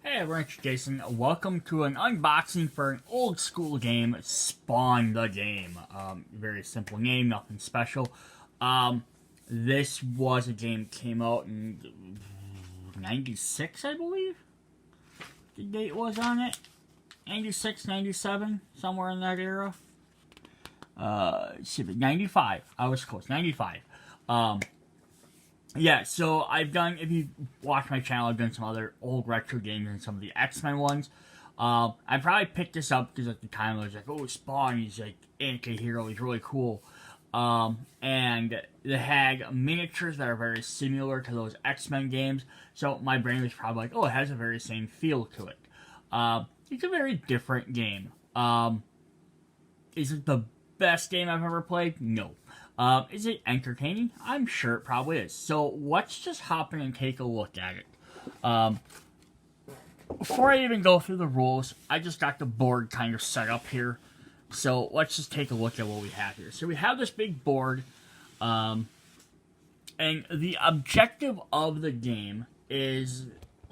Hey everyone, it's Jason. Welcome to an unboxing for an old school game, Spawn the Game. Very simple name, nothing special. This was a game that came out in 96, I believe? The date was on it. 96, 97, somewhere in that era. 95. I was close, 95. Yeah, so I've done, if you watch my channel, I've done some other old retro games and some of the X-Men ones. I probably picked this up because at the time I was like, oh, Spawn, he's like anti-hero, he's really cool. And they had miniatures that are very similar to those X-Men games, so my brain was probably like, oh, it has a very same feel to it. It's a very different game. Is it the best game I've ever played? No. Is it entertaining? I'm sure it probably is. So let's just hop in and take a look at it. Before I even go through the rules, I just got the board kind of set up here. So let's just take a look at what we have here. So we have this big board, and the objective of the game is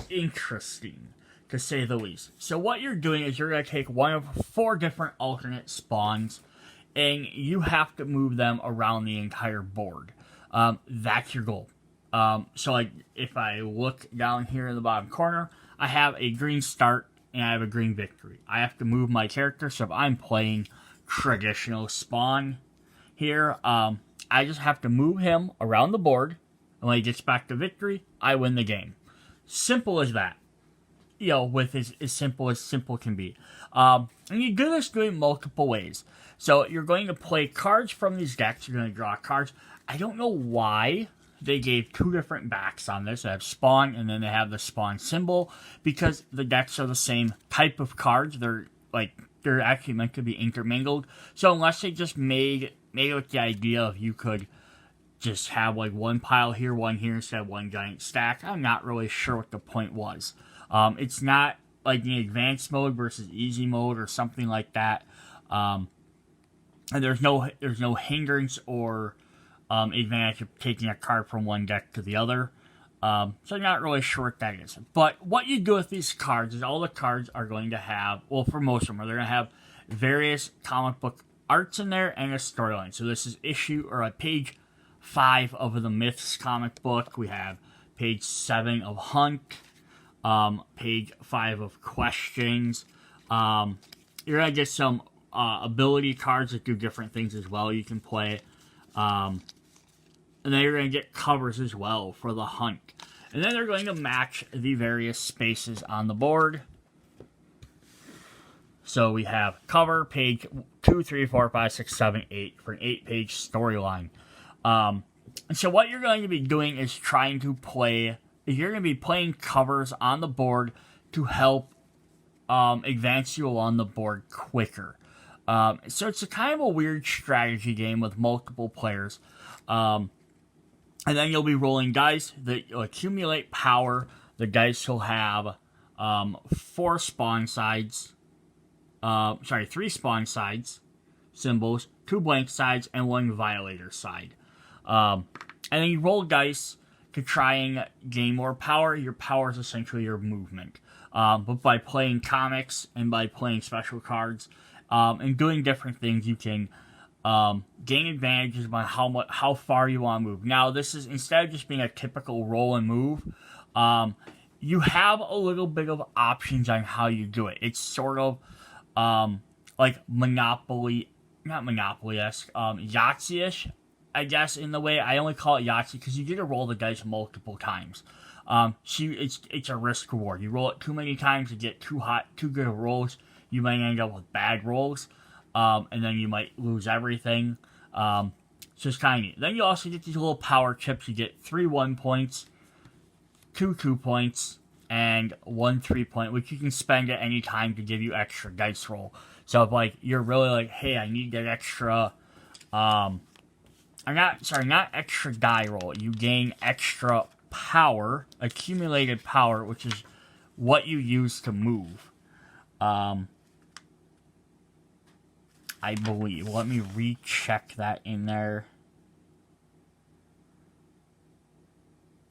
interesting, to say the least. So what you're doing is you're going to take one of 4 different alternate spawns, and you have to move them around the entire board. That's your goal. So like, if I look down here in the bottom corner, I have a green start and I have a green victory. I have to move my character, so if I'm playing traditional Spawn here, I just have to move him around the board, and when he gets back to victory, I win the game. Simple as that. You know, with as simple can be. And you do this doing multiple ways. So you're going to play cards from these decks. You're going to draw cards. I don't know why they gave 2 different backs on this. They have Spawn, and then they have the Spawn symbol, because the decks are the same type of cards. They're actually meant to be intermingled. So unless they just made it with the idea of you could just have like one pile here, one here, instead of one giant stack, I'm not really sure what the point was. It's not like the advanced mode versus easy mode or something like that. And there's no hindrance or advantage of taking a card from one deck to the other. So I'm not really sure what that is. But what you do with these cards is all the cards are going to have, well, for most of them, they're going to have various comic book arts in there and a storyline. So this is page 5 of the Myths comic book. We have page 7 of Hunt, page 5 of Questions. You're going to get some ability cards that do different things as well you can play. And then you're going to get covers as well for the Hunt. And then they're going to match the various spaces on the board. So we have cover, page 2, 3, 4, 5, 6, 7, 8 for an 8-page storyline. And so what you're going to be doing is you're going to be playing covers on the board to help advance you along the board quicker. So it's a kind of a weird strategy game with multiple players. And then you'll be rolling dice that you'll accumulate power. The dice will have 3 spawn sides symbols, 2 blank sides, and 1 violator side. And then you roll dice to try and gain more power. Your power is essentially your movement. But by playing comics and by playing special cards and doing different things, you can gain advantages by how far you want to move. Now, this is, instead of just being a typical roll and move, you have a little bit of options on how you do it. It's sort of like Monopoly, not Monopoly-esque, Yahtzee-ish, I guess, in the way. I only call it Yahtzee because you get to roll the dice multiple times. It's a risk reward. You roll it too many times, you get too good of rolls, you might end up with bad rolls. And then you might lose everything. So it's kind of neat. Then you also get these little power chips. You get 3 1 points, 2 2 points, and 1 3 point, which you can spend at any time to give you extra dice roll. So if like you're really like, hey, I need that extra, not extra die roll. You gain extra power, accumulated power, which is what you use to move. I believe. Let me recheck that in there.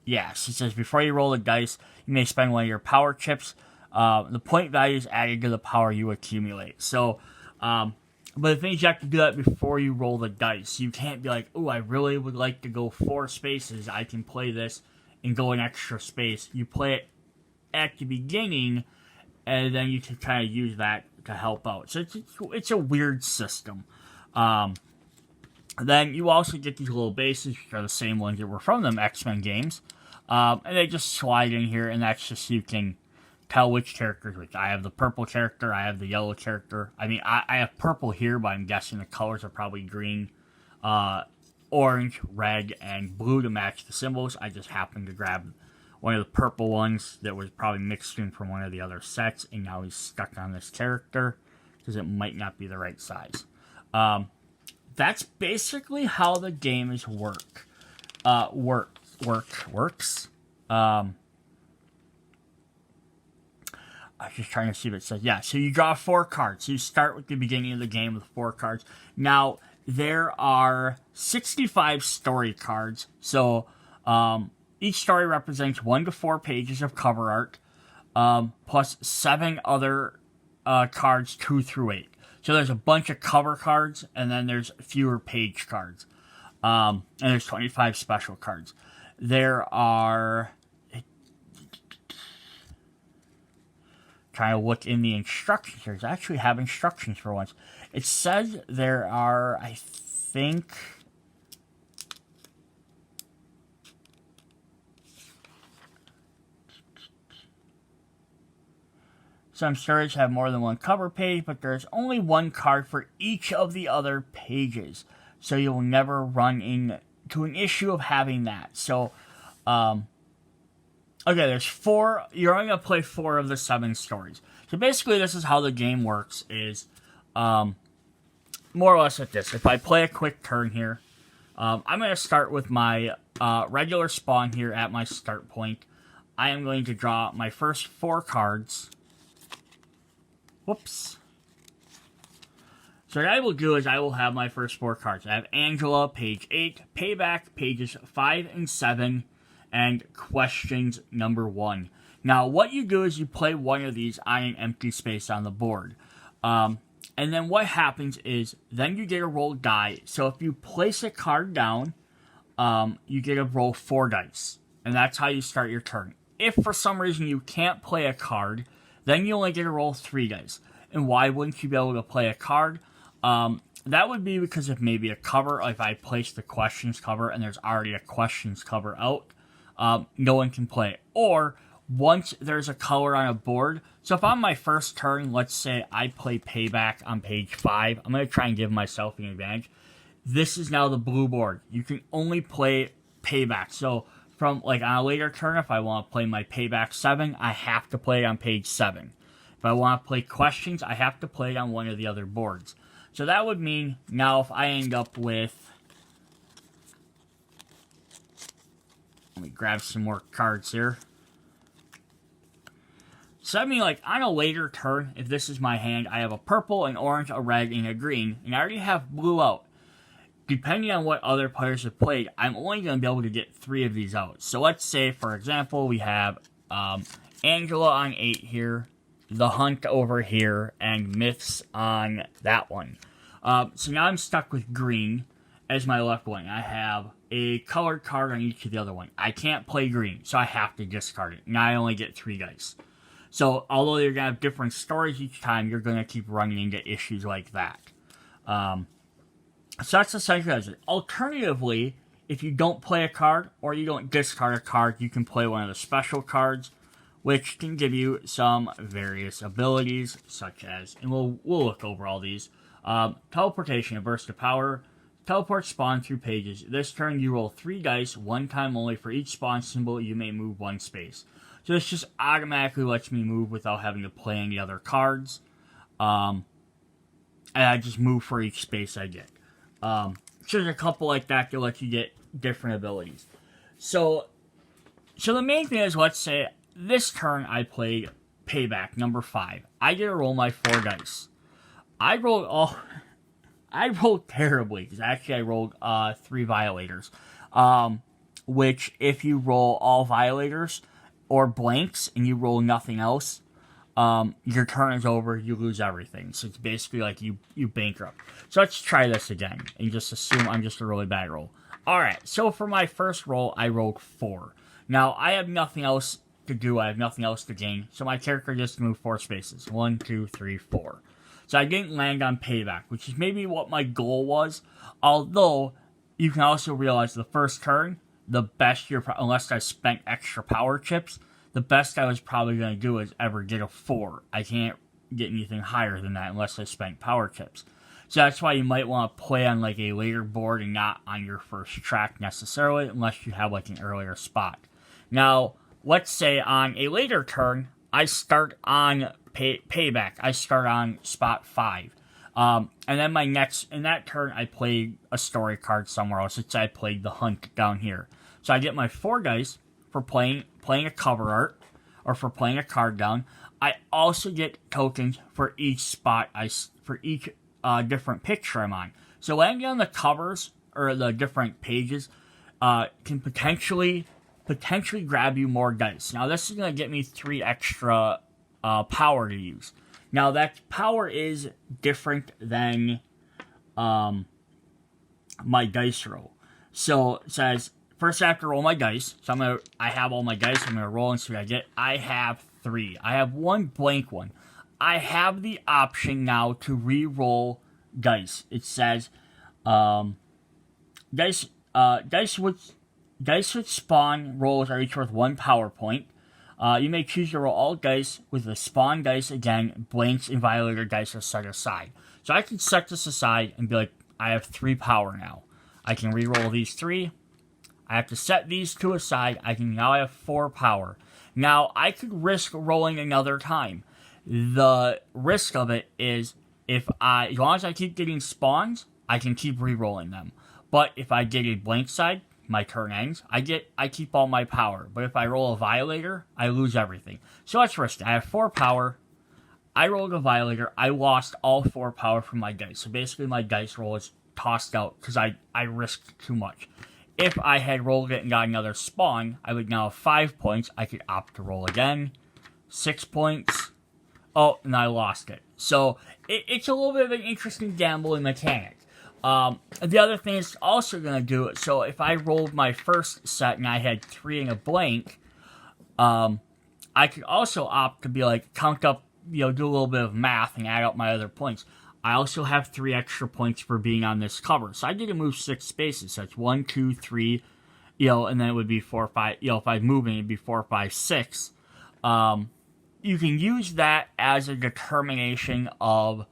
Yes, it says before you roll the dice, you may spend one of your power chips The point value is added to the power you accumulate. So, but the thing is, you have to do that before you roll the dice. You can't be like, oh, I really would like to go 4 spaces. I can play this and go an extra space. You play it at the beginning, and then you can kind of use that to help out. So it's a weird system. Then you also get these little bases, which are the same ones that were from them X-Men games. And they just slide in here, and that's just so you can tell which characters which. I have the purple character, I have the yellow character. I mean, I have purple here, but I'm guessing the colors are probably green, orange, red, and blue to match the symbols. I just happened to grab one of the purple ones that was probably mixed in from one of the other sets, and now he's stuck on this character because it might not be the right size. That's basically how the game is works. I was just trying to see if it says, yeah, so you draw 4 cards. So you start with the beginning of the game with 4 cards. Now, there are 65 story cards. So, each story represents 1 to 4 pages of cover art, plus 7 other cards 2 through 8. So there's a bunch of cover cards, and then there's fewer page cards. And there's 25 special cards. There are... Trying to look in the instructions. There's actually have instructions for once. It says there are, I think... Some stories have more than 1 cover page, but there's only 1 card for each of the other pages. So you'll never run into an issue of having that. So, okay, there's 4. You're only going to play 4 of the 7 stories. So basically, this is how the game works, is more or less like this. If I play a quick turn here, I'm going to start with my regular spawn here at my start point. I am going to draw my first 4 cards. Whoops. So what I will do is I will have my first 4 cards. I have Angela, page 8, Payback, pages 5 and 7, and questions number 1. Now, what you do is you play one of these on an empty space on the board. And then what happens is, then you get a roll die. So if you place a card down, you get to roll 4 dice. And that's how you start your turn. If for some reason you can't play a card, then you only get to roll 3 dice. And why wouldn't you be able to play a card? That would be because of maybe a cover. If I place the questions cover and there's already a questions cover out, no one can play it. Or once there's a color on a board. So if on my first turn, let's say I play Payback on page 5, I'm going to try and give myself an advantage. This is now the blue board. You can only play Payback. So from like on a later turn, if I want to play my Payback 7, I have to play it on page 7. If I want to play questions, I have to play it on one of the other boards. So that would mean now if I end up with... Let me grab some more cards here. So I mean, like, on a later turn, if this is my hand, I have a purple, an orange, a red, and a green, and I already have blue out. Depending on what other players have played, I'm only going to be able to get 3 of these out. So let's say, for example, we have Angela on 8 here, The Hunt over here, and Myths on that one. So now I'm stuck with green as my left one. I have a colored card on each of the other one. I can't play green, so I have to discard it. Now I only get 3 dice. So although you're going to have different stories each time, you're going to keep running into issues like that. So that's essentially it. Alternatively, if you don't play a card or you don't discard a card, you can play one of the special cards, which can give you some various abilities, such as, and we'll look over all these. Teleportation, a burst of power. Teleport spawn through pages. This turn, you roll 3 dice, 1 time only for each spawn symbol. You may move 1 space. So this just automatically lets me move without having to play any other cards. And I just move for each space I get. So there's a couple like that that let you get different abilities. So the main thing is, let's say this turn I played Payback, number 5. I get to roll my 4 dice. I rolled terribly, because actually I rolled 3 violators. Which, if you roll all violators or blanks and you roll nothing else, your turn is over, you lose everything. So it's basically like you bankrupt. So let's try this again and just assume I'm just a really bad roll. Alright, so for my first roll, I rolled 4. Now, I have nothing else to do, I have nothing else to gain, so my character just moved 4 spaces. 1, 2, 3, 4. So I didn't land on payback, which is maybe what my goal was, although you can also realize the first turn, the best unless I spent extra power chips, the best I was probably going to do is ever get a 4. I can't get anything higher than that unless I spent power chips. So that's why you might want to play on like a later board and not on your first track necessarily, unless you have like an earlier spot. Now, let's say on a later turn, I start on payback. I start on spot 5. And then in that turn, I played a story card somewhere else. Let's say I played the hunt down here. So I get my 4 dice for playing a cover art, or for playing a card down. I also get tokens for each spot, for each different picture I'm on. So landing on the covers, or the different pages, can potentially grab you more dice. Now this is going to get me 3 extra power to use. Now that power is different than my dice roll. So it says, first I have to roll my dice. So I have all my dice, I'm going to roll and see what I get. I have 3. I have 1 blank one. I have the option now to re-roll dice. It says, dice with spawn rolls are each worth 1 power point. You may choose to roll all dice with the spawn dice again. Blanks and violator dice are set aside. So I can set this aside and be like, I have 3 power now. I can re-roll these 3. I have to set these 2 aside. Now I have 4 power. Now I could risk rolling another time. The risk of it is as long as I keep getting spawns, I can keep re-rolling them. But if I get a blank side, my turn ends. I keep all my power. But if I roll a violator, I lose everything. So let's risk it. I have 4 power. I rolled a violator. I lost all 4 power from my dice. So basically my dice roll is tossed out because I risked too much. If I had rolled it and got another spawn, I would now have 5 points. I could opt to roll again. 6 points. Oh, and I lost it. So it's a little bit of an interesting gambling mechanic. The other thing it's also going to do it. So if I rolled my first set and I had 3 and a blank, I could also opt to be like, count up, do a little bit of math and add up my other points. I also have 3 extra points for being on this cover. So I did move 6 spaces. So it's 1, 2, 3, and then it would be 4, 5, if I move it, it'd be 4, 5, 6. You can use that as a determination of,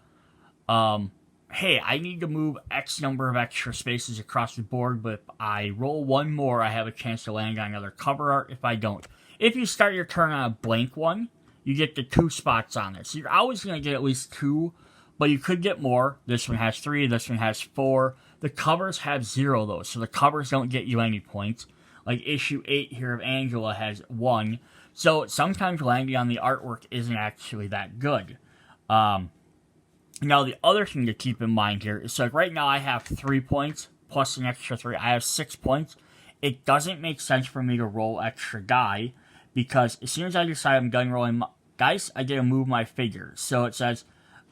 hey, I need to move X number of extra spaces across the board, but if I roll 1 more, I have a chance to land on another cover art. If I don't. If you start your turn on a blank one, you get the 2 spots on it. So you're always going to get at least 2, but you could get more. This one has 3, this one has 4. The covers have 0, though, so the covers don't get you any points. Like issue 8 here of Angela has 1. So sometimes landing on the artwork isn't actually that good. Now, the other thing to keep in mind here is, so like right now I have 3 points plus an extra 3. I have 6 points. It doesn't make sense for me to roll extra die because as soon as I decide I'm done rolling dice, I get to move my figure. So it says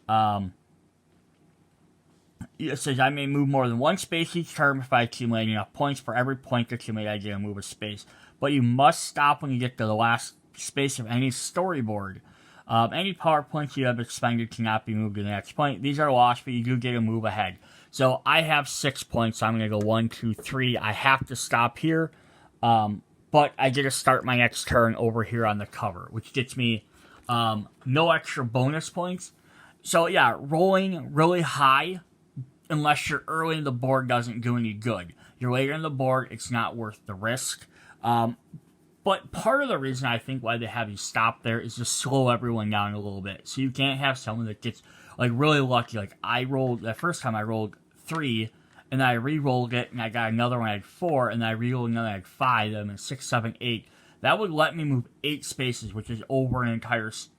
I may move more than 1 space each turn if I accumulate enough points. For every point accumulated, I get to move a space. But you must stop when you get to the last space of any storyboard. Any power points you have expended cannot be moved to the next point. These are lost, but you do get to move ahead. So I have 6 points, so I'm going to go 1, 2, 3. I have to stop here, but I get to start my next turn over here on the cover, which gets me no extra bonus points. So yeah, rolling really high, unless you're early in the board, doesn't do any good. You're later in the board, it's not worth the risk. But part of the reason I think why they have you stop there is to slow everyone down a little bit. So you can't have someone that gets like really lucky. Like that first time I rolled 3, and then I re-rolled it, and I got another one, I had 4, and then I re-rolled another, I had 5, then I'm 6, 7, 8. That would let me move 8 spaces, which is over an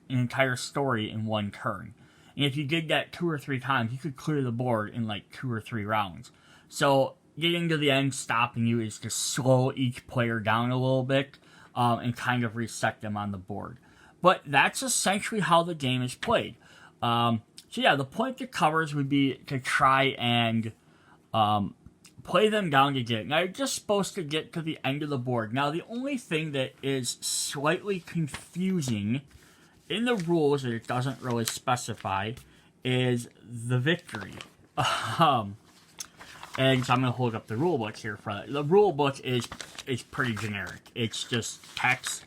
entire story in 1 turn. And if you did that 2 or 3 times, you could clear the board in like 2 or 3 rounds. So getting to the end, stopping you is to slow each player down a little bit and kind of reset them on the board. But that's essentially how the game is played. So yeah, the point of covers would be to try and play them down to get it. Now, you're just supposed to get to the end of the board. Now, the only thing that is slightly confusing in the rules that it doesn't really specify is the victory. And so I'm going to hold up the rule book here for that. The rule book is pretty generic. It's just text.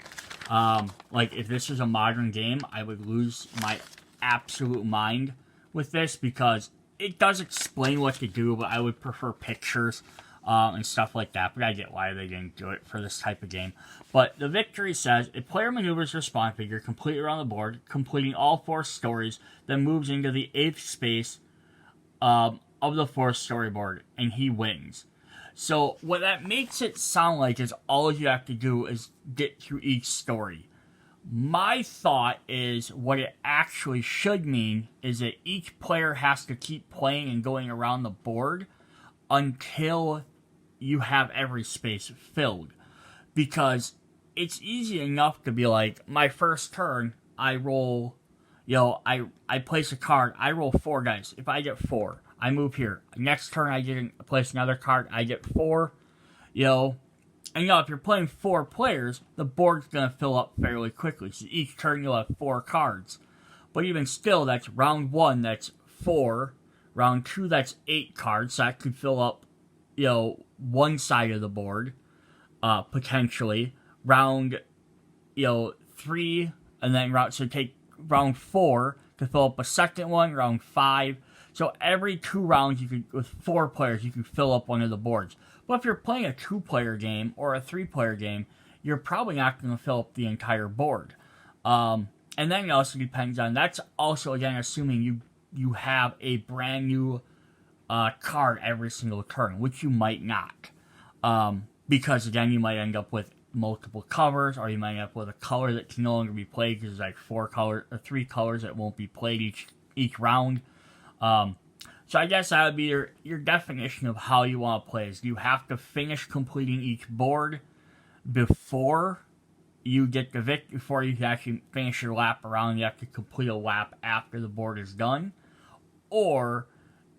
Like, if this was a modern game, I would lose my absolute mind with this because it does explain what to do, but I would prefer pictures and stuff like that. But I get why they didn't do it for this type of game. But the victory says, a player maneuvers their spawn figure completely around the board, completing all 4 stories, then moves into the 8th space of the 4th storyboard, and he wins. So what that makes it sound like is all you have to do is get through each story. My thought is what it actually should mean is that each player has to keep playing and going around the board until you have every space filled. Because it's easy enough to be like, my first turn, I roll, I place a card, I roll 4 dice. If I get 4, I move here. Next turn, I place another card, I get 4, And if you're playing 4 players, the board's going to fill up fairly quickly. So each turn you'll have 4 cards. But even still, that's round 1, that's 4. Round 2, that's 8 cards. So that could fill up, one side of the board, potentially. Round, 3, and then take round 4 to fill up a second one, round 5. So every 2 rounds, with 4 players, you can fill up one of the boards. But if you're playing a 2-player game or a 3-player game, you're probably not going to fill up the entire board. And then it also depends on, that's also, again, assuming you have a brand new card every single turn, which you might not. Because, again, you might end up with multiple covers, or you might end up with a color that can no longer be played because there's like 3 colors that won't be played each round. So I guess that would be your definition of how you want to play. Is you have to finish completing each board before you get the victory, before you can actually finish your lap around. You have to complete a lap after the board is done, or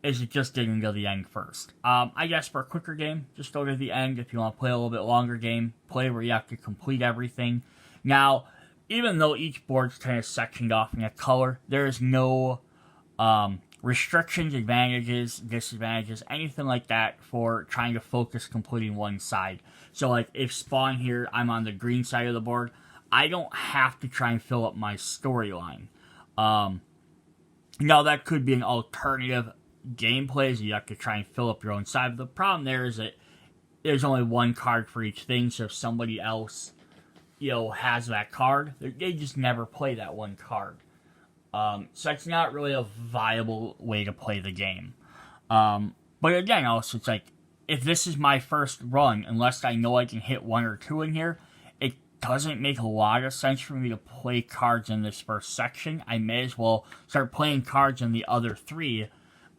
is it just getting to the end first? I guess for a quicker game, just go to the end. If you want to play a little bit longer game, play where you have to complete everything. Now, even though each board's kind of sectioned off in a color, there is no restrictions, advantages, disadvantages, anything like that for trying to focus completing one side. So like if spawn here, I'm on the green side of the board, I don't have to try and fill up my storyline. Now that could be an alternative gameplay, so you have to try and fill up your own side. But the problem there is that there's only 1 card for each thing, so if somebody else, has that card, they just never play that 1 card. So it's not really a viable way to play the game. But again, also, it's like, if this is my first run, unless I know I can hit 1 or 2 in here, it doesn't make a lot of sense for me to play cards in this first section. I may as well start playing cards in the other 3,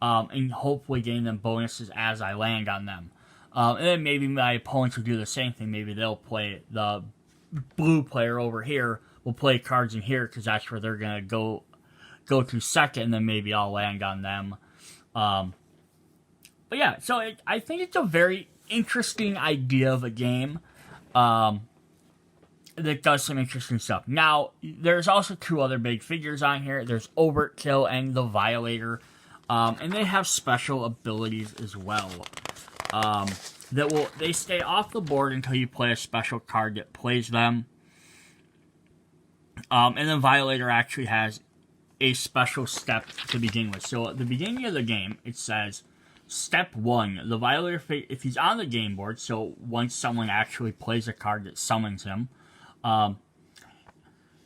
and hopefully gain them bonuses as I land on them. And then maybe my opponents will do the same thing. Maybe they'll play the blue player over here, will play cards in here, because that's where they're going to go to second, and then maybe I'll land on them. But yeah, so I think it's a very interesting idea of a game that does some interesting stuff. Now, there's also 2 other big figures on here. There's Overkill and the Violator, and they have special abilities as well. They stay off the board until you play a special card that plays them. And the Violator actually has a special step to begin with. So at the beginning of the game, it says, Step 1, the Violator, if he's on the game board, so once someone actually plays a card that summons him,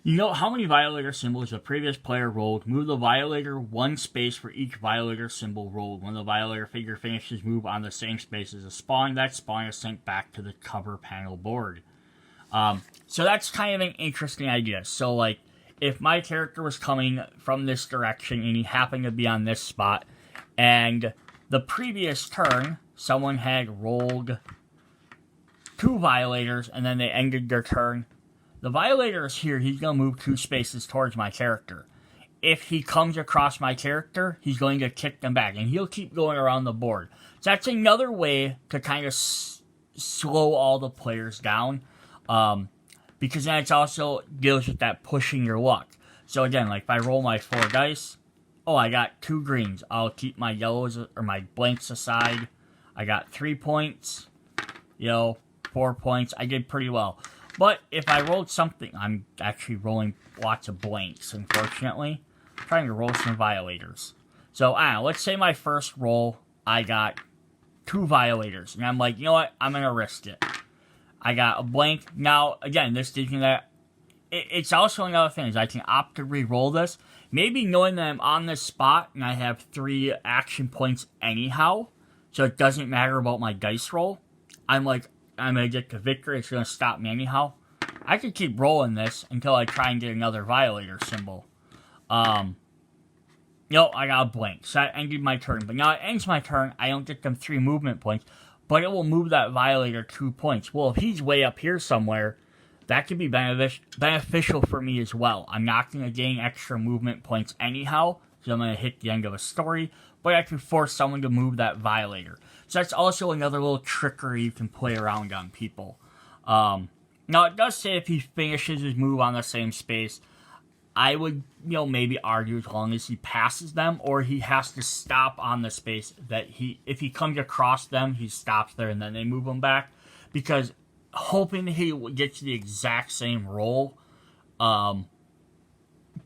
you know how many Violator symbols the previous player rolled. Move the Violator 1 space for each Violator symbol rolled. When the Violator figure finishes move on the same space as a spawn, that spawn is sent back to the cover panel board. So that's kind of an interesting idea. So like, if my character was coming from this direction and he happened to be on this spot, and the previous turn, someone had rolled 2 Violators and then they ended their turn, The Violator is here. He's going to move 2 spaces towards my character. If he comes across my character, he's going to kick them back, and he'll keep going around the board. So that's another way to kind of slow all the players down, because then it also deals with that pushing your luck. So again, like if I roll my 4 dice, oh, I got 2 greens. I'll keep my yellows or my blanks aside. I got 3 points, 4 points. I did pretty well. But if I rolled something, I'm actually rolling lots of blanks, unfortunately. I'm trying to roll some Violators. So, let's say my first roll, I got 2 Violators. And I'm like, you know what? I'm going to risk it. I got a blank. Now, again, this gives me that. It's also another thing is I can opt to re-roll this. Maybe knowing that I'm on this spot and I have 3 action points anyhow, so it doesn't matter about my dice roll. I'm like, I'm going to get to victory. It's going to stop me anyhow. I could keep rolling this until I try and get another Violator symbol. I got a blank. So that ended my turn. But now it ends my turn. I don't get them 3 movement points. But it will move that Violator 2 points. Well, if he's way up here somewhere, that could be beneficial for me as well. I'm not going to gain extra movement points anyhow, so I'm going to hit the end of a story, but I can force someone to move that Violator. So that's also another little trickery you can play around on people. Now, it does say if he finishes his move on the same space, I would, maybe argue as long as he passes them, or he has to stop on the space that if he comes across them, he stops there and then they move him back. Because hoping he gets the exact same roll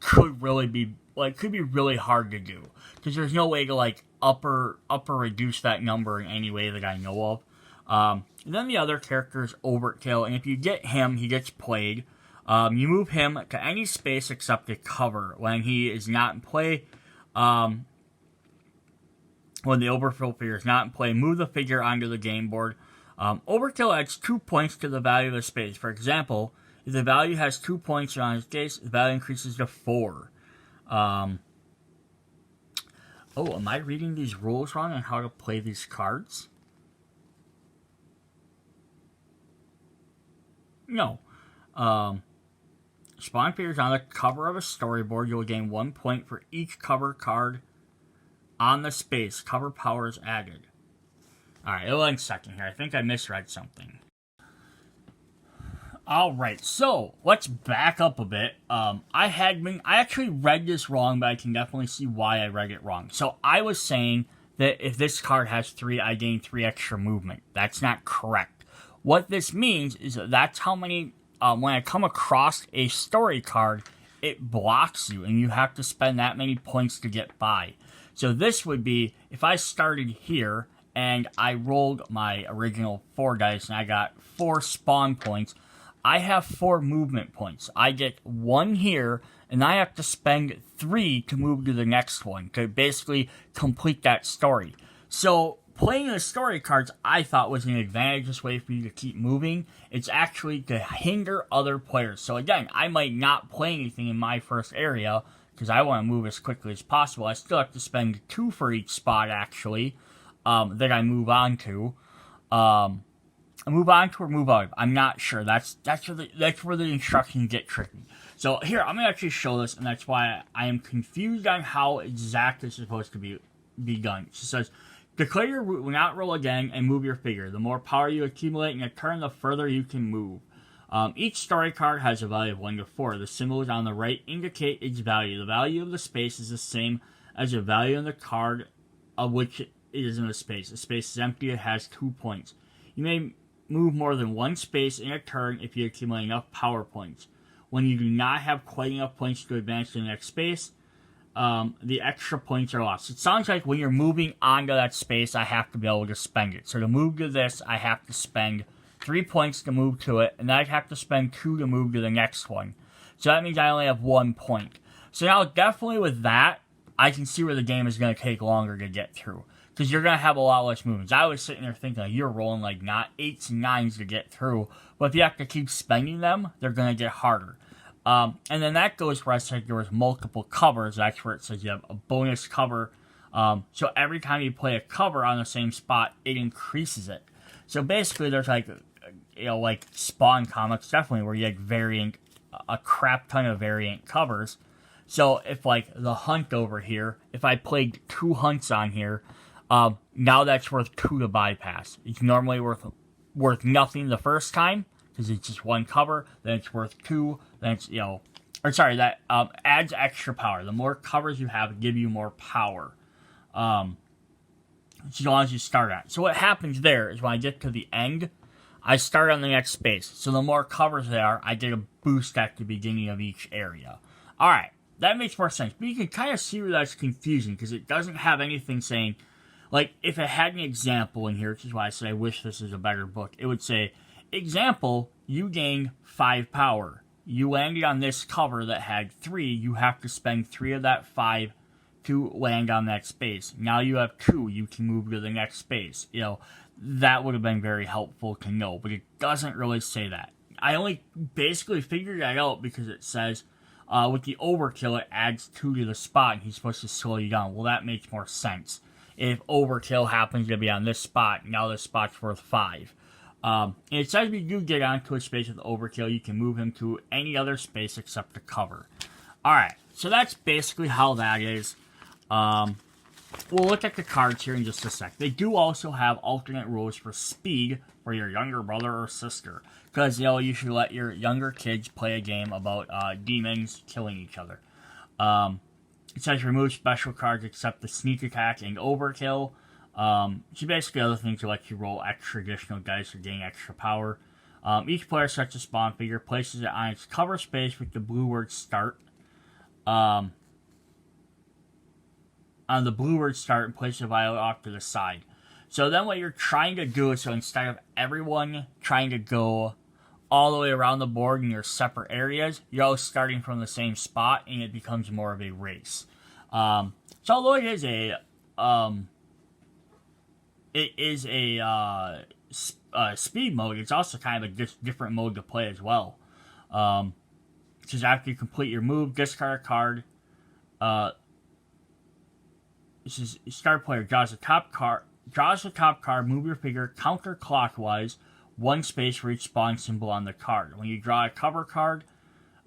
could be really hard to do, because there's no way to upper reduce that number in any way that I know of. And then the other character is Overkill, and if you get him, he gets played. You move him to any space except the cover when he is not in play. When the Overkill figure is not in play, move the figure onto the game board. Overkill adds 2 points to the value of the space. For example, if the value has 2 points on its case, the value increases to 4. Am I reading these rules wrong on how to play these cards? No. Spawn figures on the cover of a storyboard. You will gain 1 point for each cover card on the space. Cover power is added. Alright, one second here. I think I misread something. Alright, so let's back up a bit. I actually read this wrong, but I can definitely see why I read it wrong. So I was saying that if this card has 3, I gain 3 extra movement. That's not correct. What this means is that's how many, when I come across a story card, it blocks you, and you have to spend that many points to get by. So this would be, if I started here, and I rolled my original 4 dice, and I got 4 spawn points, I have 4 movement points. I get 1 here, and I have to spend 3 to move to the next one, to basically complete that story. So, playing the story cards, I thought was an advantageous way for you to keep moving. It's actually to hinder other players. So again, I might not play anything in my first area, because I want to move as quickly as possible. I still have to spend 2 for each spot, actually. That I move on to. Move on to or move out of. I'm not sure. That's where the instructions get tricky. So here, I'm going to actually show this, and that's why I am confused on how exact this is supposed to be done. It says, declare your route, will not roll again, and move your figure. The more power you accumulate in a turn, the further you can move. Each story card has a value of 1 to 4. The symbols on the right indicate its value. The value of the space is the same as the value of the card of which it is in the space. The space is empty, it has 2 points. You may move more than 1 space in a turn if you accumulate enough power points. When you do not have quite enough points to advance to the next space, the extra points are lost. It sounds like when you're moving onto that space, I have to be able to spend it. So to move to this, I have to spend 3 points to move to it, and then I'd have to spend 2 to move to the next one. So that means I only have 1 point. So now definitely with that, I can see where the game is going to take longer to get through. Because you're going to have a lot less movements. I was sitting there thinking, you're rolling like not 8s and 9s to get through. But if you have to keep spending them, they're going to get harder. And then that goes where I said there was multiple covers. That's where it says you have a bonus cover. So every time you play a cover on the same spot, it increases it. So basically, there's like Spawn comics, definitely, where you had a crap ton of variant covers. So if like the hunt over here, if I played 2 hunts on here, now that's worth 2 to bypass. It's normally worth nothing the first time because it's just 1 cover. Then it's worth 2. Then it's that adds extra power. The more covers you have, give you more power. As long as you start at. So what happens there is when I get to the end, I start on the next space. So the more covers there are, I get a boost at the beginning of each area. Alright, that makes more sense. But you can kind of see where that's confusing because it doesn't have anything saying, like if it had an example in here, which is why I said I wish this was a better book, it would say, example, you gain 5 power. You landed on this cover that had 3, you have to spend 3 of that 5 to land on that space. Now you have 2, you can move to the next space. That would have been very helpful to know, but it doesn't really say that. I only basically figured that out because it says with the overkill it adds 2 to the spot and he's supposed to slow you down. Well, that makes more sense. If overkill happens to be on this spot, now this spot's worth 5. And it says if you do get onto a space with overkill, you can move him to any other space except the cover. Alright, so that's basically how that is. We'll look at the cards here in just a sec. They do also have alternate rules for speed for your younger brother or sister. Because, you should let your younger kids play a game about demons killing each other. It says remove special cards except the sneak attack and overkill. So basically other things like you roll extra additional dice to gain extra power. Each player sets a spawn figure, places it on its cover space with the blue word start. On the blue word start and place a violet off to the side. So then what you're trying to do is, so instead of everyone trying to go all the way around the board in your separate areas, you're all starting from the same spot and it becomes more of a race. So although it is a speed mode, it's also kind of a different mode to play as well. Because after you complete your move, discard a card. This is start player draws the top card, move your figure counterclockwise 1 space for each spawn symbol on the card. When you draw a cover card,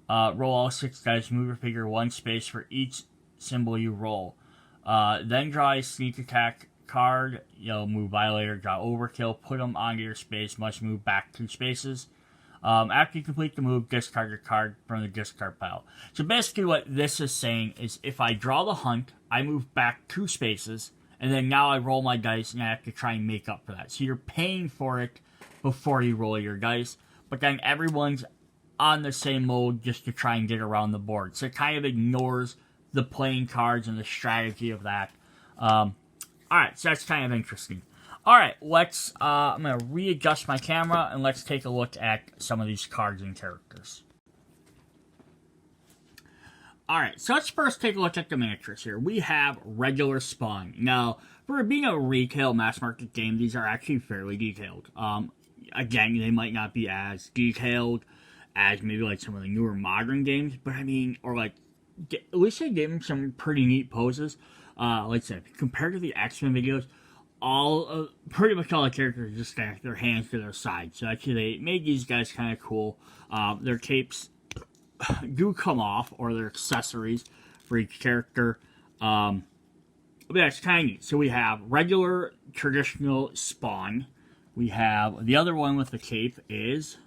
roll all 6 dice, move your figure 1 space for each symbol you roll. Then draw a sneak attack card, move violator, draw overkill, put them onto your space, must move back 2 spaces. After you complete the move, discard your card from the discard pile. So basically what this is saying is if I draw the hunt, I move back 2 spaces, and then now I roll my dice and I have to try and make up for that. So you're paying for it before you roll your dice, but then everyone's on the same mode just to try and get around the board. So it kind of ignores the playing cards and the strategy of that. Alright, so that's kind of interesting. Alright, I'm going to readjust my camera and let's take a look at some of these cards and characters. Alright, so let's first take a look at the miniatures here. We have regular Spawn. Now, for being a retail mass market game, these are actually fairly detailed. Again, they might not be as detailed as maybe like some of the newer modern games, but I mean, or like, at least they gave them some pretty neat poses. Like I said, compared to the X-Men videos, pretty much all the characters just got their hands to their side. So actually, they made these guys kind of cool. Their capes do come off, or their accessories for each character. But that's kind of neat. So we have regular, traditional Spawn. We have the other one with the cape is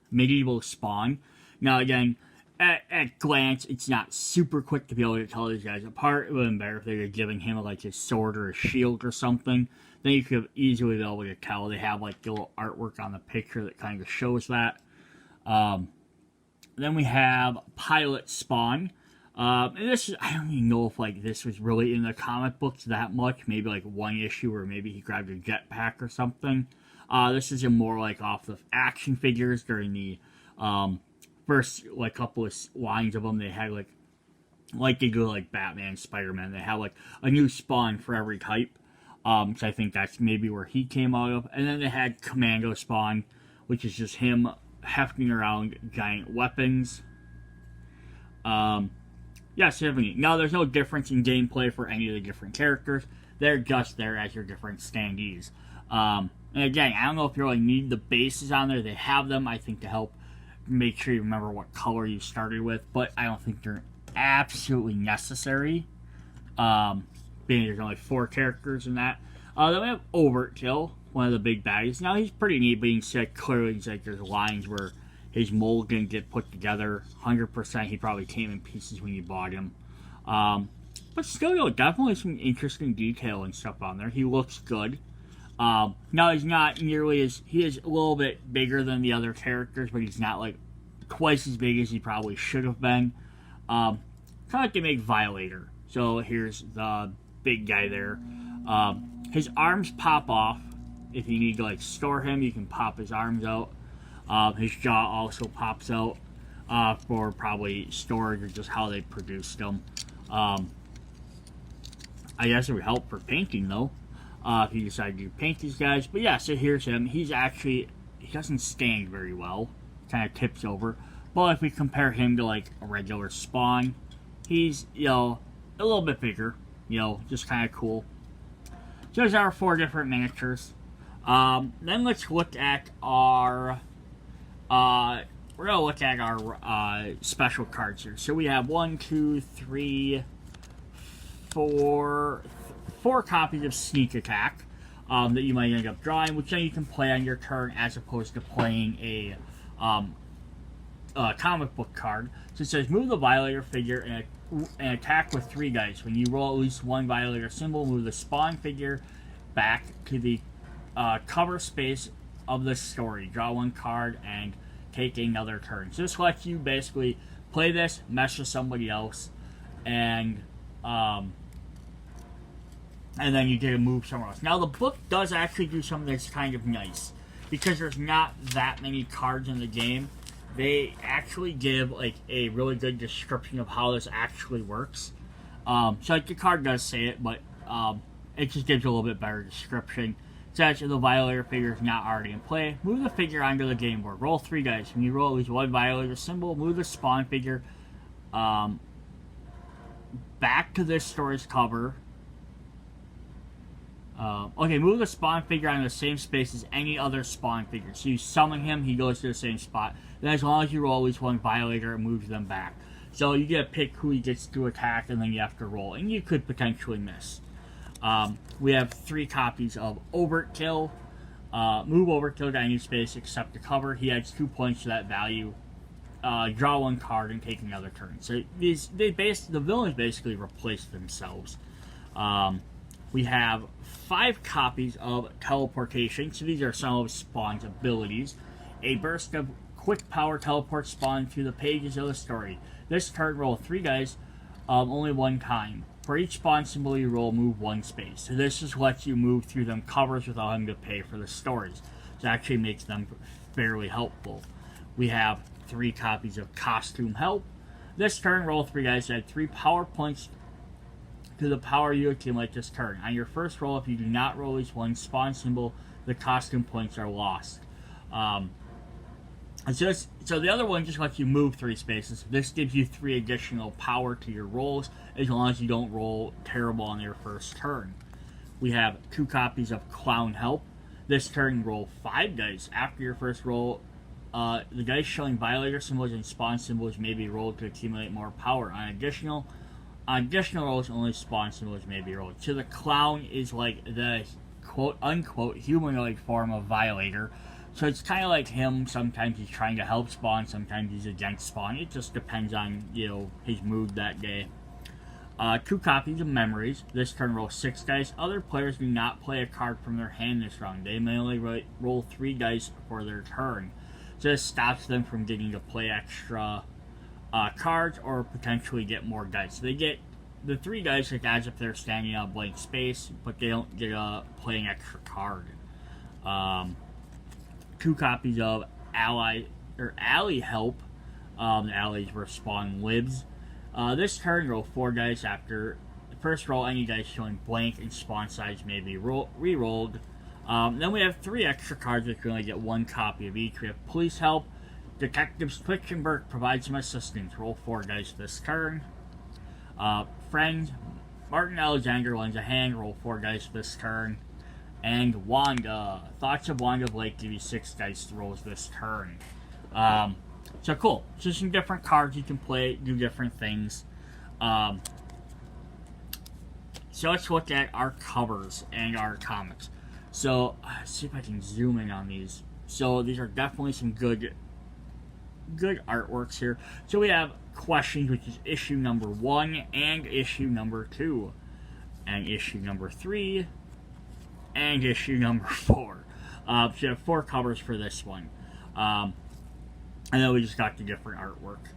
medieval Spawn. Now again, at glance, it's not super quick to be able to tell these guys apart. It would have been better if they were giving him like a sword or a shield or something. Then you could easily be able to tell. They have like the little artwork on the picture that kind of shows that. Then we have Pilot Spawn. And this is, I don't even know if like this was really in the comic books that much. Maybe like one issue, or maybe he grabbed a jetpack or something. This is more like off the action figures during the first like couple of lines of them. They had like they do like Batman, Spider-Man. They have like a new Spawn for every type. So I think that's maybe where he came out of. And then they had Commando Spawn, which is just him hefting around giant weapons. Yeah, so now there's no difference in gameplay for any of the different characters. They're just there as your different standees. And again, I don't know if you really need the bases on there. They have them, I think, to help make sure you remember what color you started with, but I don't think they're absolutely necessary. Being there's only 4 characters in that. Then we have Overkill, one of the big baddies. Now he's pretty neat, but you can see like, clearly he's like there's lines where his mold didn't get put together 100%. He probably came in pieces when you bought him. But still, though, definitely some interesting detail and stuff on there. He looks good. Now he's not nearly as he is a little bit bigger than the other characters, but he's not like twice as big as he probably should have been. Kind of like they make Violator. So here's the big guy there. His arms pop off. If you need to like store him, you can pop his arms out. His jaw also pops out for probably storage or just how they produced them. I guess it would help for painting though, if you decide to paint these guys. But yeah, so here's him. He doesn't stand very well. Kind of tips over. But if we compare him to like a regular Spawn, he's, a little bit bigger. Just kind of cool. So there's our 4 different miniatures. Then let's look at our, we're going to look at our special cards here. So we have 1, 2, 3, 4 copies of Sneak Attack that you might end up drawing, which then you can play on your turn as opposed to playing a comic book card. So it says move the Violator figure and attack with 3 dice. When you roll at least 1 Violator symbol, move the Spawn figure back to the cover space of the story. Draw 1 card and take another turn. So this lets you basically play this, mess with somebody else, and then you get to move somewhere else. Now the book does actually do something that's kind of nice. Because there's not that many cards in the game, they actually give like a really good description of how this actually works. So like the card does say it, but it just gives you a little bit better description. It says if the Violator figure is not already in play, move the figure onto the game board. Roll 3 dice. When you roll at least 1 Violator symbol, move the Spawn figure back to this story's cover. Move the Spawn figure on the same space as any other Spawn figure. So you summon him, he goes to the same spot. Then as long as you roll at least 1 Violator, it moves them back. So you get to pick who he gets to attack, and then you have to roll. And you could potentially miss. We have 3 copies of Overkill. Move Overkill to any space except the cover. He adds 2 points to that value. Draw 1 card and take another turn. So the villains basically replace themselves. We have 5 copies of Teleportation. So these are some of Spawn's abilities. A burst of quick power teleports Spawn through the pages of the story. This turn, roll 3 dice, only 1 time. For each Spawn symbol you roll, move 1 space. So this just lets you move through them covers without having to pay for the stories. So it actually makes them fairly helpful. We have 3 copies of Costume Help. This turn, roll 3 dice, add 3 power points to the power you accumulate this turn. On your first roll, if you do not roll at least 1 Spawn symbol, the costume points are lost. So the other one just lets you move 3 spaces. This gives you 3 additional power to your rolls, as long as you don't roll terrible on your first turn. We have 2 copies of Clown Help. This turn, roll 5 dice. After your first roll, the dice showing Violator symbols and Spawn symbols may be rolled to accumulate more power. On additional rolls, only Spawn symbols may be rolled. So the Clown is like the quote-unquote humanoid form of Violator. So it's kind of like him. Sometimes he's trying to help Spawn, sometimes he's against Spawn. It just depends on, his mood that day. 2 copies of Memories. This turn, roll 6 dice. Other players do not play a card from their hand this round. They may only roll 3 dice for their turn. So this stops them from getting to play extra cards or potentially get more dice. So they get the 3 dice like as if they're standing on a blank space, but they don't get play an extra card. 2 copies of Alley Help. The allies where Spawn lives. This turn, roll 4 dice. After the first roll, any dice showing blank and Spawn size may be re-rolled. Then we have 3 extra cards which we only get 1 copy of each. We have Police Help. Detectives Twitch and Burke provide some assistance. Roll 4 dice this turn. Friends, Martin Alexander lends a hand. Roll 4 dice this turn. and Wanda. Thoughts of Wanda Blake give you 6 dice rolls this turn. So cool. So some different cards you can play, do different things. So let's look at our covers and our comics. So let's see if I can zoom in on these. So these are definitely some good artworks here. So we have Questions, which is issue number 1 and issue number 2, and issue number 3 and issue number 4. So you have 4 covers for this one. And then we just got the different artwork.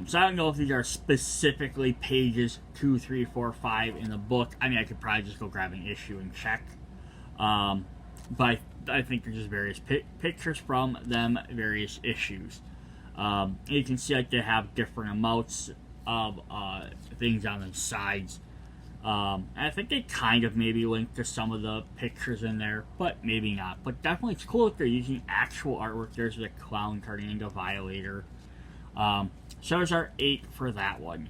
So I don't know if these are specifically pages 2, 3, 4, 5 in the book. I mean, I could probably just go grab an issue and check. But I think they're just various pictures from them, various issues. You can see like they have different amounts of things on the sides. And I think they kind of maybe link to some of the pictures in there, but maybe not. But definitely it's cool if they're using actual artwork. There's the clown turning into Violator. So there's our 8 for that one.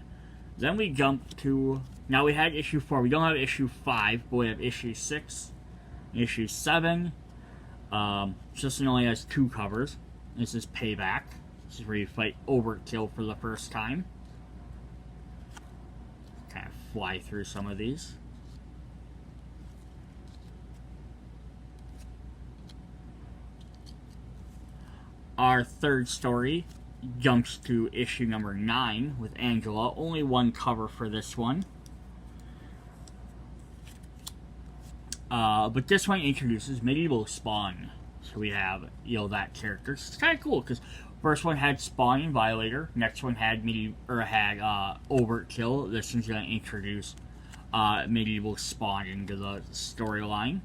Then we jump to, now we had issue 4. We don't have issue 5, but we have issue 6, issue 7. So this one only has 2 covers. This is Payback. This is where you fight Overkill for the first time. Kind of fly through some of these. Our third story jumps to issue number 9 with Angela. Only 1 cover for this one. But this one introduces Medieval Spawn. So we have, that character. It's kind of cool because first one had Spawn and Violator. Next one had Overkill. This one's going to introduce Medieval Spawn into the storyline.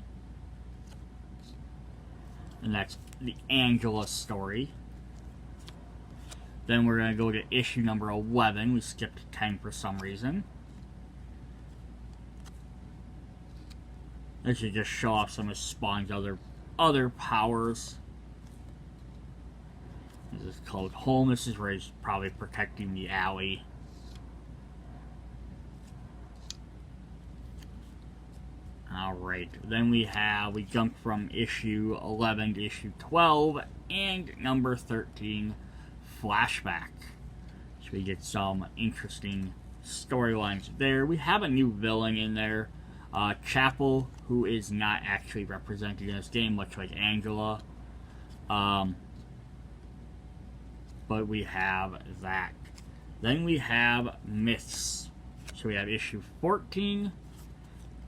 And that's the Angela story. Then we're going to go to issue number 11. We skipped 10 for some reason. This should just show off some of Spawn's other powers. This is called Home. This is where he's probably protecting the alley. Alright, then we jump from issue 11 to issue 12 and number 13, Flashback. So we get some interesting storylines there. We have a new villain in there, Chapel, who is not actually represented in this game, much like Angela. But we have that. Then we have Myths. So we have issue 14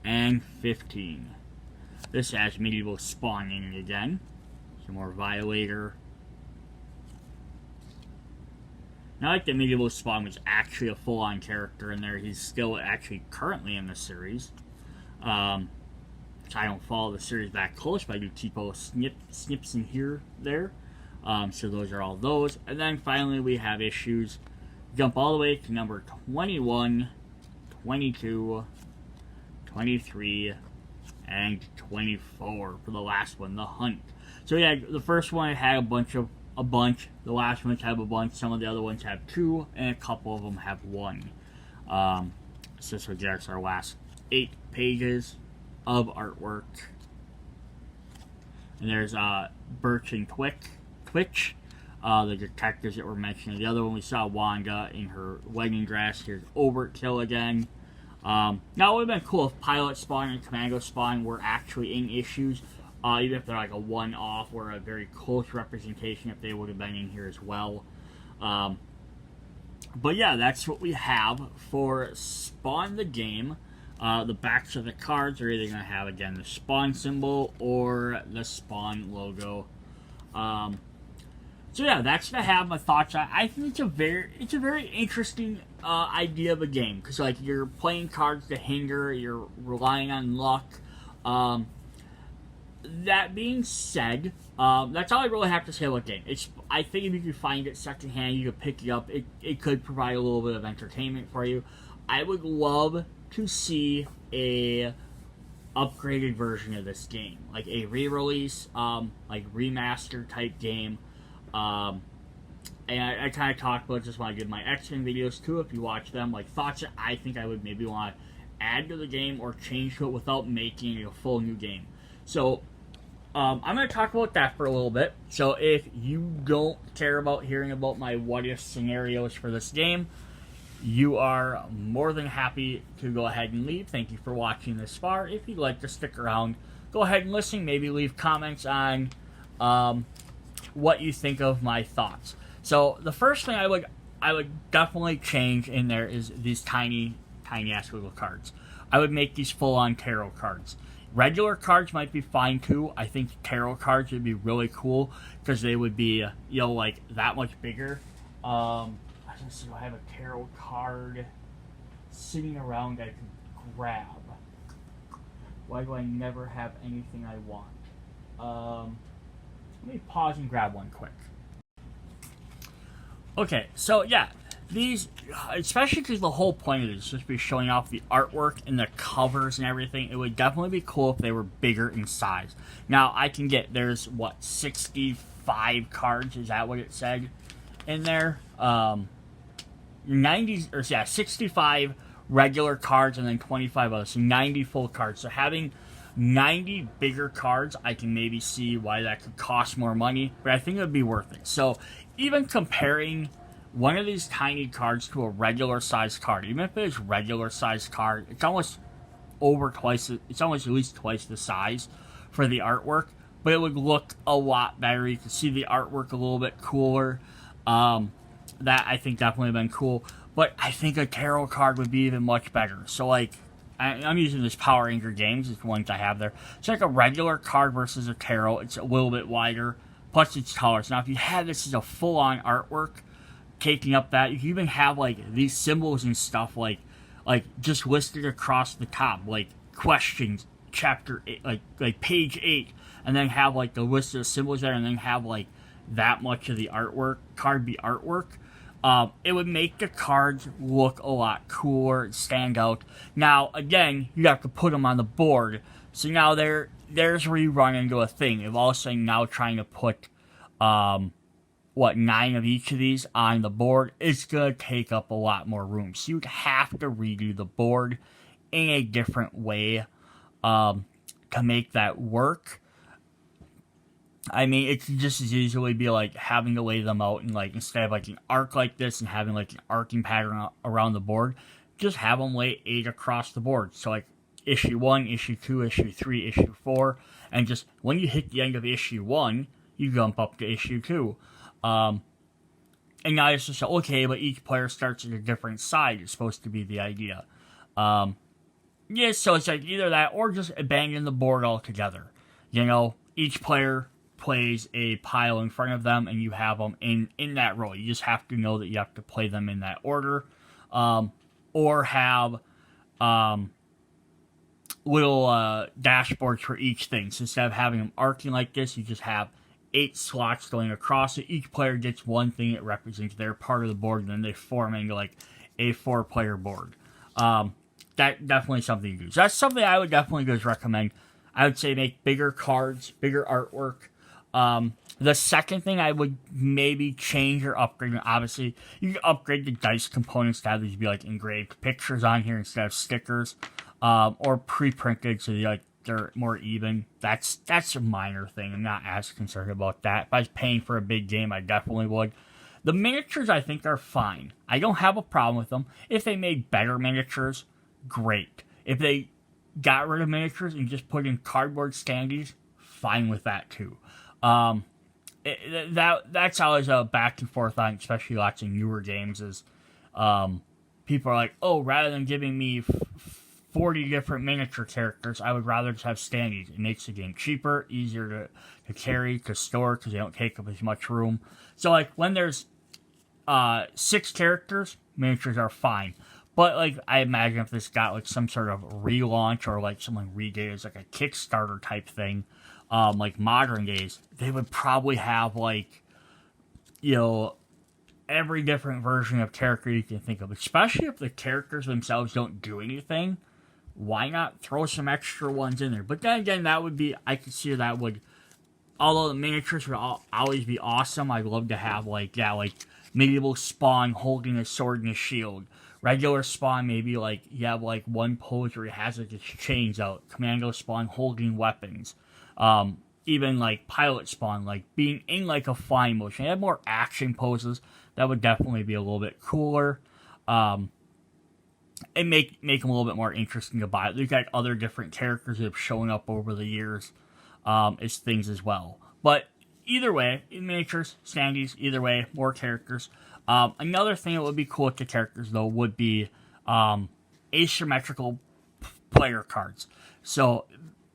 and 15. This has Medieval Spawning again. Some more Violator. Now, like the Medieval Spawn was actually a full-on character in there. He's still actually currently in the series. I don't follow the series that close, but I do keep little snips in here, there. So those are all those. And then finally we have issues. Jump all the way to number 21, 22, 23, and 24 for the last one, The Hunt. So yeah, the first one had a bunch. The last ones have a bunch. Some of the other ones have 2, and a couple of them have 1. So this was just our last 8 pages of artwork. And there's Birch and Twitch, the detectives that were mentioned. The other one we saw Wanda in her wedding dress. Here's Overkill again. Now it would have been cool if Pilot Spawn and Commando Spawn were actually in issues, even if they're like a one-off or a very close representation, if they would have been in here as well. But yeah, that's what we have for Spawn the game. The backs of the cards are either going to have, again, the Spawn symbol or the Spawn logo. So yeah, that's going to have my thoughts on. I think it's a very interesting idea of a game, because like you're playing cards to hinder, you're relying on luck. That being said, that's all I really have to say about the game. I think if you could find it secondhand, you could pick it up. It could provide a little bit of entertainment for you. I would love to see a upgraded version of this game, like a re-release, like remaster type game. And I kind of talked about just when I did my X-Men videos too. If you watch them, like thoughts that I think I would maybe want to add to the game or change to it without making it a full new game. So I'm going to talk about that for a little bit. So if you don't care about hearing about my what-if scenarios for this game, you are more than happy to go ahead and leave. Thank you for watching this far. If you'd like to stick around, go ahead and listen. Maybe leave comments on what you think of my thoughts. So the first thing I would definitely change in there is these tiny ass little cards. I would make these full-on tarot cards. Regular cards might be fine too. I think tarot cards would be really cool because they would be, like that much bigger. I have a tarot card sitting around I can grab. Why do I never have anything I want? Let me pause and grab one quick. Okay, so yeah, these, especially because the whole point of this is just be showing off the artwork and the covers and everything, it would definitely be cool if they were bigger in size. Now, I can get, there's, 65 cards, is that what it said in there? 65 regular cards and then 25 others, so 90 full cards. So having 90 bigger cards, I can maybe see why that could cost more money, but I think it would be worth it. So even comparing one of these tiny cards to a regular sized card, even if it's regular sized card, it's almost it's almost at least twice the size for the artwork, but it would look a lot better. You can see the artwork a little bit cooler. That I think definitely been cool, but I think a tarot card would be even much better. So like, I'm using this Power Ranger Games, it's the ones I have there. It's like a regular card versus a tarot. It's a little bit wider, plus it's taller. So now if you had this as a full-on artwork, taking up that, you can even have like these symbols and stuff like just listed across the top, like questions, chapter 8, like page 8, and then have like the list of symbols there, and then have like that much of the card be artwork. It would make the cards look a lot cooler and stand out. Now, again, you have to put them on the board. So now there's where you run into a thing. If all of a sudden now trying to put, 9 of each of these on the board, it's going to take up a lot more room. So you'd have to redo the board in a different way to make that work. I mean, it could just as easily be like having to lay them out and like instead of like an arc like this and having like an arcing pattern around the board, just have them lay 8 across the board. So like issue 1, issue 2, issue 3, issue 4, and just when you hit the end of issue 1, you jump up to issue 2. And now it's just okay, but each player starts at a different side. It's supposed to be the idea. So it's like either that or just abandon the board altogether. Each player plays a pile in front of them, and you have them in that row. You just have to know that you have to play them in that order, or have little dashboards for each thing. So instead of having them arcing like this, you just have 8 slots going across it. Each player gets one thing that represents their part of the board, and then they form into like a 4-player board. That definitely something to do. So that's something I would definitely just recommend. I would say make bigger cards, bigger artwork. The second thing I would maybe change or upgrade, and obviously you can upgrade the dice components to have these be like engraved pictures on here instead of stickers, or pre-printed so they're more even. That's a minor thing. I'm not as concerned about that. If I was paying for a big game, I definitely would. The miniatures I think are fine. I don't have a problem with them. If they made better miniatures, great. If they got rid of miniatures and just put in cardboard standees, fine with that too. That's always a back and forth on, especially watching newer games, is people are like, oh, rather than giving me 40 different miniature characters, I would rather just have standees. It makes the game cheaper, easier to carry, to store, because they don't take up as much room. So like when there's 6 characters, miniatures are fine. But like I imagine if this got like some sort of relaunch or like someone redid it as like a Kickstarter type thing, like modern days, they would probably have like, every different version of character you can think of. Especially if the characters themselves don't do anything, why not throw some extra ones in there? But then again, I could see that would, although the miniatures would always be awesome, I'd love to have like medieval Spawn holding a sword and a shield. Regular Spawn, maybe like you have like one pose where he has like his chains out. Commando Spawn holding weapons. Even like pilot spawn, like being in like a flying motion. They have more action poses. That would definitely be a little bit cooler. And make them a little bit more interesting to buy. They've got other different characters that have shown up over the years as things as well. But either way, in miniatures, standees, either way, more characters. Another thing that would be cool with the characters, though, would be asymmetrical player cards. So,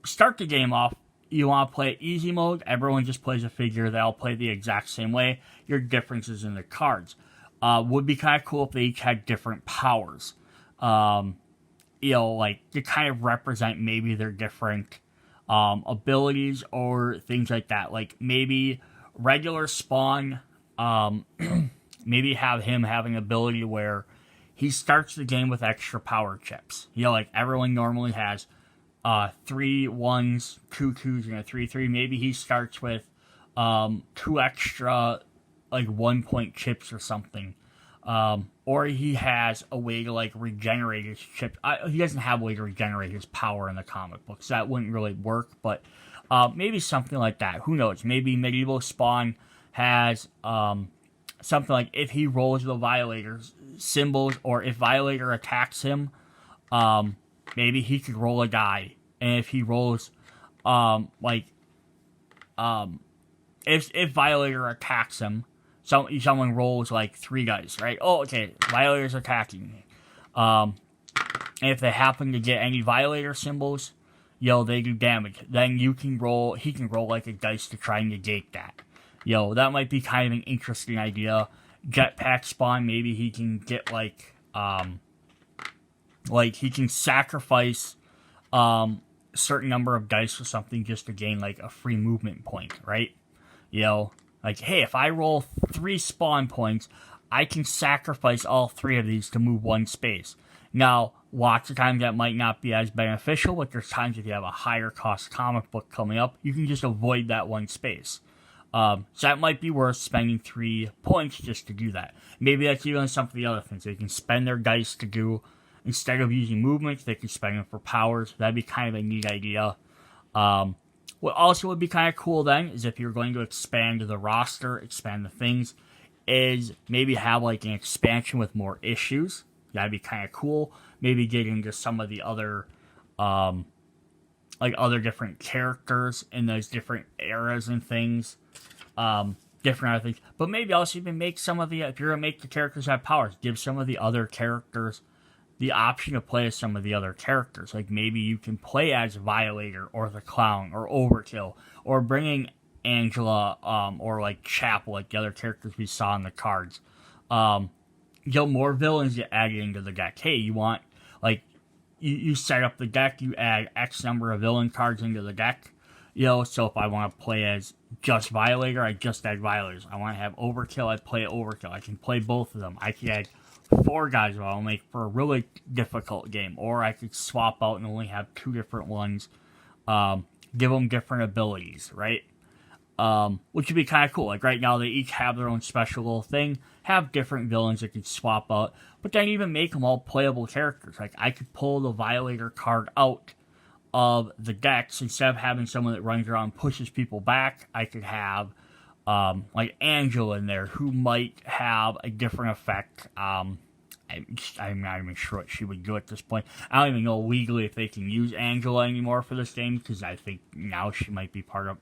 start the game off. You want to play easy mode. Everyone just plays a figure. They all play the exact same way. Your differences in the cards. Would be kind of cool if they each had different powers. Like, to kind of represent maybe their different abilities or things like that. Like, maybe regular Spawn, maybe have him having ability where he starts the game with extra power chips. Like everyone normally has 3 1s, 2 2s, and a 3 3. Maybe he starts with 2 extra, like 1-point chips or something. Or he has a way to like regenerate his chips. He doesn't have a way to regenerate his power in the comic books. That wouldn't really work, but maybe something like that. Who knows? Maybe Medieval Spawn has something like if he rolls the Violator's symbols, or if Violator attacks him, maybe he could roll a die. And if he rolls, if Violator attacks him, someone rolls like 3 dice, right? Oh, okay, Violator's attacking me. And if they happen to get any Violator symbols, they do damage. Then he can roll like a dice to try and negate that. That might be kind of an interesting idea. Jetpack Spawn, maybe he can get like he can sacrifice certain number of dice or something just to gain like a free movement point, right? Like, hey, if I roll 3 spawn points, I can sacrifice all 3 of these to move 1 space. Now, lots of times that might not be as beneficial, but there's times if you have a higher cost comic book coming up, you can just avoid that 1 space. So that might be worth spending 3 points just to do that. Maybe that's even some of the other things. They can spend their dice to do, instead of using movements, they can spend them for powers. That'd be kind of a neat idea. What also would be kind of cool then is if you're going to expand the roster, expand the things, is maybe have like an expansion with more issues. That'd be kind of cool. Maybe get into some of the other, other different characters in those different eras and things. Different other things. But maybe also even make some of the, if you're going to make the characters have powers, give some of the other characters the option to play as some of the other characters. Like maybe you can play as Violator or the Clown or Overkill, or bringing Angela or like Chapel, like the other characters we saw in the cards. More villains get added into the deck. Hey, you want like you set up the deck, you add X number of villain cards into the deck. So if I want to play as just Violator, I just add Violators. I want to have Overkill, I play Overkill. I can play both of them. I can add 4 guys that I'll make for a really difficult game. Or I could swap out and only have 2 different ones. Give them different abilities, right? Which would be kind of cool. Like right now, they each have their own special little thing. Have different villains that could swap out. But then even make them all playable characters. Like I could pull the Violator card out of the decks. Instead of having someone that runs around and pushes people back, I could have like Angela in there, who might have a different effect. I'm not even sure what she would do at this point. I don't even know legally if they can use Angela anymore for this game, because I think now she might be part of.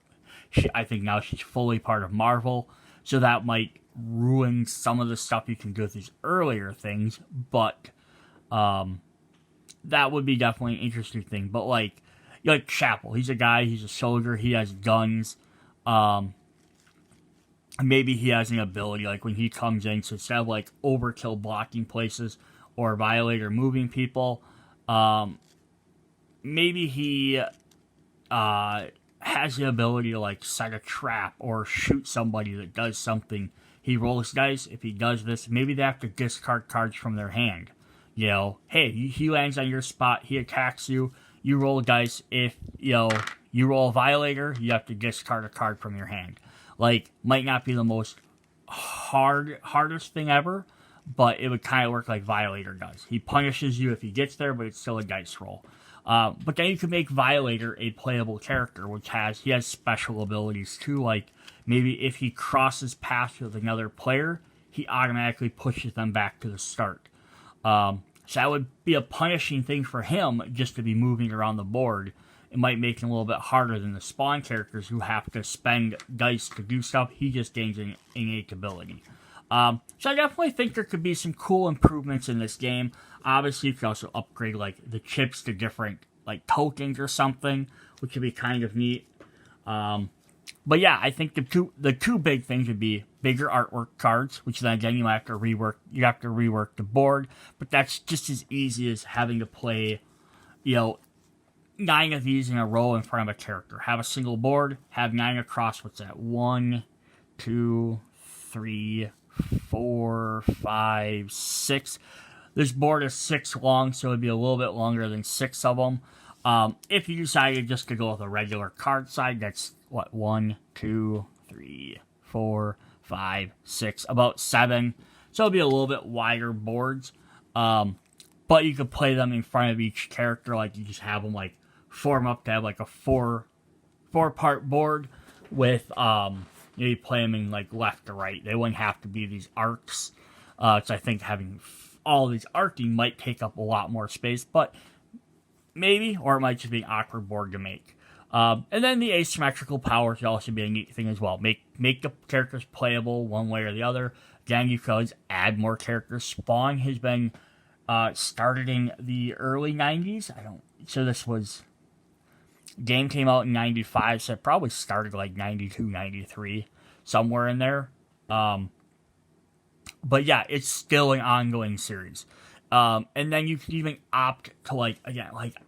I think now she's fully part of Marvel, so that might ruin some of the stuff you can do with these earlier things. But that would be definitely an interesting thing. But like Chapel, he's a guy, he's a soldier, he has guns. Maybe he has an ability, like when he comes in, so instead of like Overkill blocking places or Violator moving people, maybe he has the ability to like set a trap or shoot somebody that does something. He rolls dice. If he does this, maybe they have to discard cards from their hand. Hey, he lands on your spot, he attacks you, you roll dice. If you roll a Violator, you have to discard a card from your hand. Like, might not be the most hardest thing ever, but it would kind of work like Violator does. He punishes you if he gets there, but it's still a dice roll. But then you can make Violator a playable character, which he has special abilities too. Like maybe if he crosses paths with another player, he automatically pushes them back to the start. So that would be a punishing thing for him just to be moving around the board. It might make it a little bit harder than the spawn characters who have to spend dice to do stuff. He just gains an innate ability. So I definitely think there could be some cool improvements in this game. Obviously, you could also upgrade like the chips to different like tokens or something, which would be kind of neat. But yeah, I think the two big things would be bigger artwork cards, which then again you have to rework. You have to rework the board, but that's just as easy as having to play, 9 of these in a row in front of a character. Have a single board, have 9 across. What's that? 1, 2, 3, 4, 5, 6. This board is 6 long, so it'd be a little bit longer than 6 of them. If you decided just to go with a regular card side, that's what, 1, 2, 3, 4, 5, 6, about 7. So it'll be a little bit wider boards. But you could play them in front of each character, like you just have them like form up to have like a four-part board with you play them in like left to right. They wouldn't have to be these arcs. So I think having all these arcing might take up a lot more space, but maybe, or it might just be an awkward board to make. And then the asymmetrical power should also be a neat thing as well. Make the characters playable one way or the other. Again, you could always add more characters. Spawn has been started in the early 90s. So this was, game came out in 95, so it probably started like 92, 93, somewhere in there. But yeah, it's still an ongoing series. And then you can even opt to like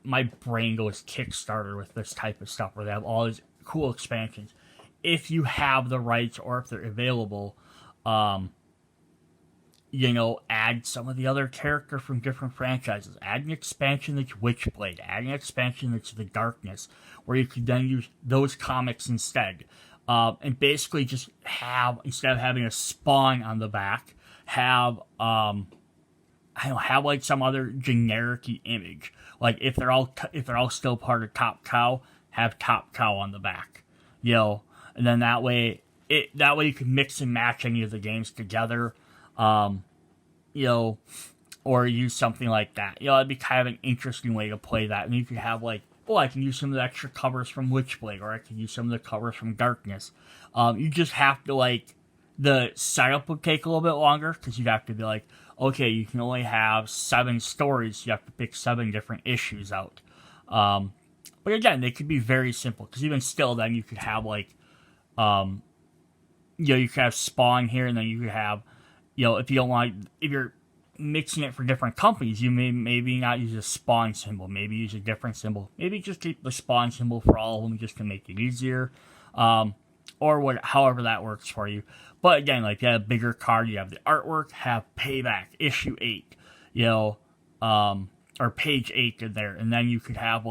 my brain goes Kickstarter with this type of stuff where they have all these cool expansions. If you have the rights or if they're available, add some of the other character from different franchises. Add an expansion that's Witchblade. Add an expansion that's The Darkness, where you could then use those comics instead. And basically just have, instead of having a Spawn on the back, have like some other generic image. Like if they're all still part of Top Cow, have Top Cow on the back. And then that way you can mix and match any of the games together. Or use something like that. It'd be kind of an interesting way to play that. And you could have like, I can use some of the extra covers from Witchblade, or I can use some of the covers from Darkness. You just have to the setup would take a little bit longer, because you'd have to be like, okay, you can only have 7 stories, so you have to pick 7 different issues out. But again, they could be very simple, because even still, then you could have you could have Spawn here, and then you could have, if you're mixing it for different companies, you maybe not use a Spawn symbol, maybe use a different symbol, maybe just keep the Spawn symbol for all of them just to make it easier, or however that works for you. But again, you have a bigger card, you have the artwork, have Payback, issue 8, or page 8 in there, and then you could have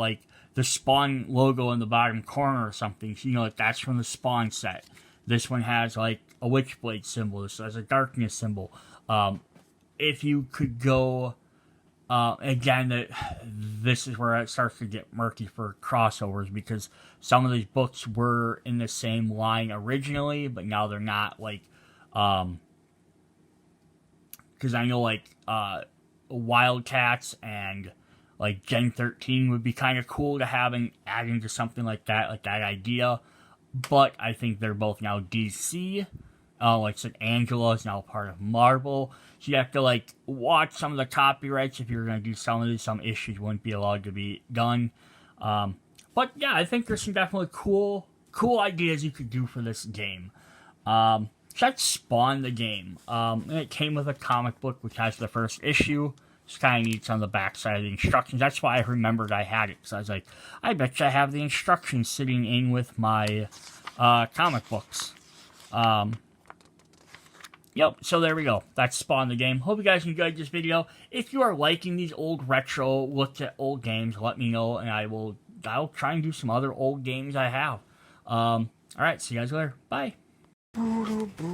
the Spawn logo in the bottom corner or something, so that's from the Spawn set. This one has a Witchblade symbol. This has a Darkness symbol. If you could go, again, this is where it starts to get murky for crossovers, because some of these books were in the same line originally, but now they're not. Because I know Wildcats and Gen 13 would be kind of cool to have and add into something like that idea. But I think they're both now DC. Like I said, Angela is now part of Marvel. So you have to watch some of the copyrights if you're going to do some of these. Some issues wouldn't be allowed to be done. But yeah, I think there's some definitely cool ideas you could do for this game. So that's Spawn the game. And it came with a comic book which has the first issue. It's kind of neat on the back side of the instructions. That's why I remembered I had it, because I was like, I bet you I have the instructions sitting in with my comic books. Yep, so there we go. That's Spawn the game. Hope you guys enjoyed this video. If you are liking these old retro looks at old games, let me know, and I'll try and do some other old games I have. Alright, see you guys later. Bye.